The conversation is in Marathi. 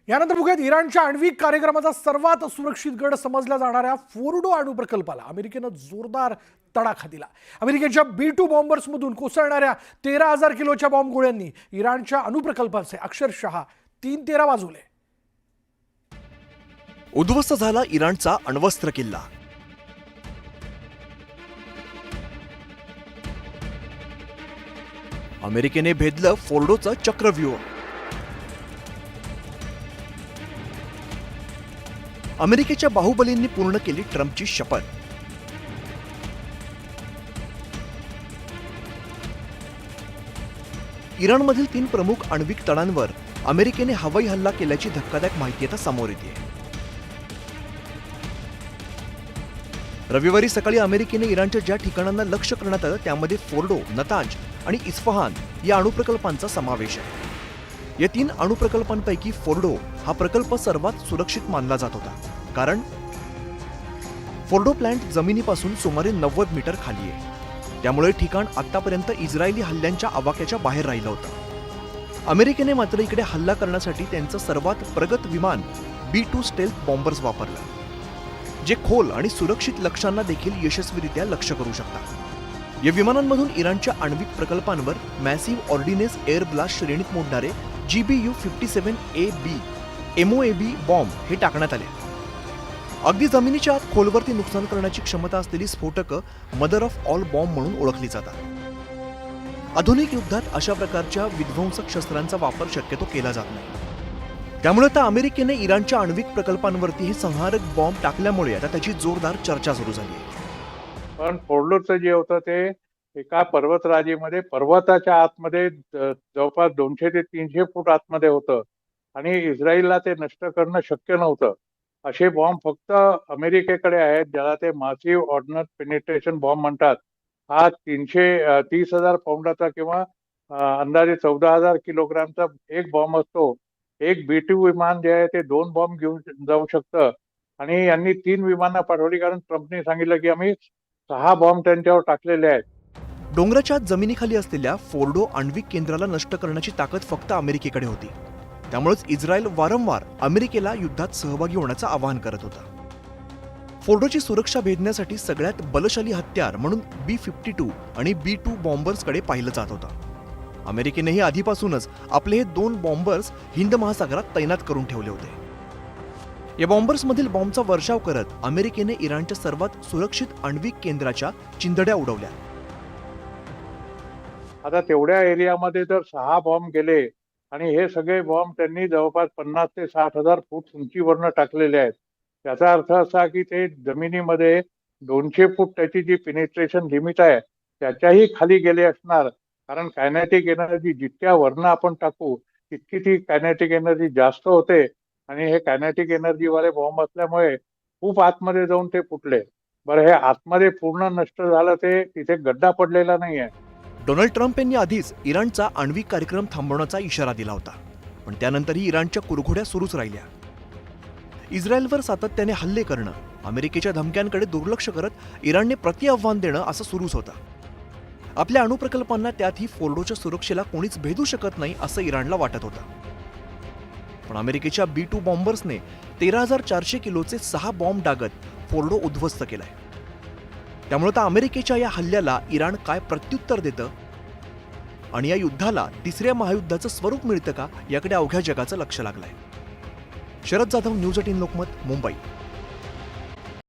यानंतर बघूयात इराणच्या आण्विक कार्यक्रमाचा सर्वात सुरक्षित गड समजल्या जाणाऱ्या फोर्डो अणु प्रकल्पाला अमेरिकेनं जोरदार तडाखा दिला। अमेरिकेच्या B2 बॉम्बर्समधून कोसळणाऱ्या 13,000 किलोच्या बॉम्ब गोळ्यांनी इराणच्या अणुप्रकल्पाचे अक्षरशः 3-13 वाजवले। उद्ध्वस्त झाला इराणचा अण्वस्त्र किल्ला। अमेरिकेने भेदलं फोर्डोचं चक्रव्यूह। अमेरिकेच्या बाहुबलींनी पूर्ण केली ट्रम्पची शपथ। इराणमधील 3 प्रमुख आण्विक तळांवर अमेरिकेने हवाई हल्ला केल्याची धक्कादायक माहिती आता समोर येते। रविवारी सकाळी अमेरिकेने इराणच्या ज्या ठिकाणांना लक्ष्य करण्यात आलं त्यामध्ये फोर्डो, नतांज आणि इस्फहान या अणुप्रकल्पांचा समावेश आहे। या 3 अणुप्रकल्पांपैकी फोर्डो हा प्रकल्प सर्वात सुरक्षित मानला जात होता, कारण फोर्डो प्लांट जमिनीपासून सुमारे 90 मीटर खाली आहे। त्यामुळे ठिकाण आतापर्यंत इस्रायली हल्ल्यांच्या आवाक्याच्या बाहेर राहिलं होतं। अमेरिकेने मात्र इकडे हल्ला करण्यासाठी त्यांचं सर्वात प्रगत विमान B2 स्टेल्थ बॉम्बर्स वापरलं, जे खोल आणि सुरक्षित लक्ष्यांना देखील यशस्वीरित्या लक्ष्य करू शकतात। या विमानांमधून इराणच्या आण्विक प्रकल्पांवर मॅसिव्ह ऑर्डिनेन्स एअर ब्लास्ट श्रेणीत मोडणारे GBU-57AB MOAB बॉम्ब हे टाकण्यात आले। अगदी जमिनीच्या आत खोलवरती नुकसान करण्याची क्षमता असलेली स्फोटकं मदर ऑफ ऑल बॉम्ब म्हणून ओळखली जातात। आधुनिक युद्धात अशा प्रकारच्या विध्वंसक शस्त्रांचा वापर शक्यतो केला जात नाही। त्यामुळे आता अमेरिकेने इराणच्या आण्विक प्रकल्पांवरती हे संहारक बॉम्ब टाकल्यामुळे आता त्याची जोरदार चर्चा सुरू झाली आहे। पण फोर्डोचं जे होतं ते एका पर्वतराजीमध्ये पर्वताच्या आतमध्ये जवळपास 200 ते 300 फूट आतमध्ये होतं आणि इस्रायलला ते नष्ट करणं शक्य नव्हतं। असे बॉम्ब फक्त अमेरिकेकडे आहेत, ज्याला ते मासिव्ह ऑर्डिनन्स पेनिट्रेशन बॉम्ब म्हणतात। हा 30,000 पाऊंडाचा किंवा अंदाजे 14,000 किलोग्रामचा एक बॉम्ब असतो। एक B2 विमान जे आहे ते 2 बॉम्ब घेऊन जाऊ शकतं आणि यांनी 3 विमानं पाठवली, कारण ट्रम्पने सांगितलं की आम्ही 6 बॉम्ब त्यांच्यावर टाकलेले आहेत। डोंगराच्या जमिनीखाली असलेल्या फोर्डो आण्विक केंद्राला नष्ट करण्याची ताकद फक्त अमेरिकेकडे होती। त्यामुळेच इस्रायल वारंवार अमेरिकेला युद्धात सहभागी होण्याचं आवाहन करत होता। फोर्डोची सुरक्षा भेदण्यासाठी सगळ्यात बलशाली हत्यार म्हणून B-52 आणि B2 बॉम्बर्सकडे पाहिलं जात होतं। अमेरिकेनेही आधीपासूनच आपले हे 2 बॉम्बर्स हिंद महासागरात तैनात करून ठेवले होते। या बॉम्बर्समधील बॉम्बचा वर्षाव करत अमेरिकेने इराणच्या सर्वात सुरक्षित आण्विक केंद्राच्या चिंधड्या उडवल्या। आता तेवढ्या एरियामध्ये जर 6 बॉम्ब गेले आणि हे सगळे बॉम्ब त्यांनी जवळपास 50,000 ते 60,000 फूट उंचीवरनं टाकलेले आहेत, त्याचा अर्थ असा की ते जमिनीमध्ये 200 फूट त्याची जी पेनिट्रेशन लिमिट आहे त्याच्याही खाली गेले असणार, कारण कायनेटिक एनर्जी जितक्या वरनं आपण टाकू तितकी ती कायनेटिक एनर्जी जास्त होते आणि हे कायनेटिक एनर्जी वाले बॉम्ब असल्यामुळे खूप आतमध्ये जाऊन ते फुटले। बरं, हे आतमध्ये पूर्ण नष्ट झालं, ते तिथे गड्डा पडलेला नाहीये। डोनाल्ड ट्रम्प यांनी आधीच इराणचा आण्विक कार्यक्रम थांबवण्याचा इशारा दिला होता, पण त्यानंतरही इराणच्या कुरघोड्या सुरूच राहिल्या। इस्रायलवर सातत्याने हल्ले करणं, अमेरिकेच्या धमक्यांकडे दुर्लक्ष करत इराणने प्रतिआव्हान देणं असं सुरूच होतं। आपल्या अणुप्रकल्पांना, त्यातही फोर्डोच्या सुरक्षेला कोणीच भेदू शकत नाही असं इराणला वाटत होतं। पण अमेरिकेच्या B2 बॉम्बर्सने 13,400 किलोचे 6 बॉम्ब डागत फोर्डो उद्ध्वस्त केलाय। त्यामुळे आता अमेरिकेच्या या हल्ल्याला इराण काय प्रत्युत्तर देतं आणि या युद्धाला 3ऱ्या महायुद्धाचं स्वरूप मिळतं का, याकडे अवघ्या जगाचं लक्ष लागलंय। शरद जाधव, न्यूज 18 लोकमत, मुंबई।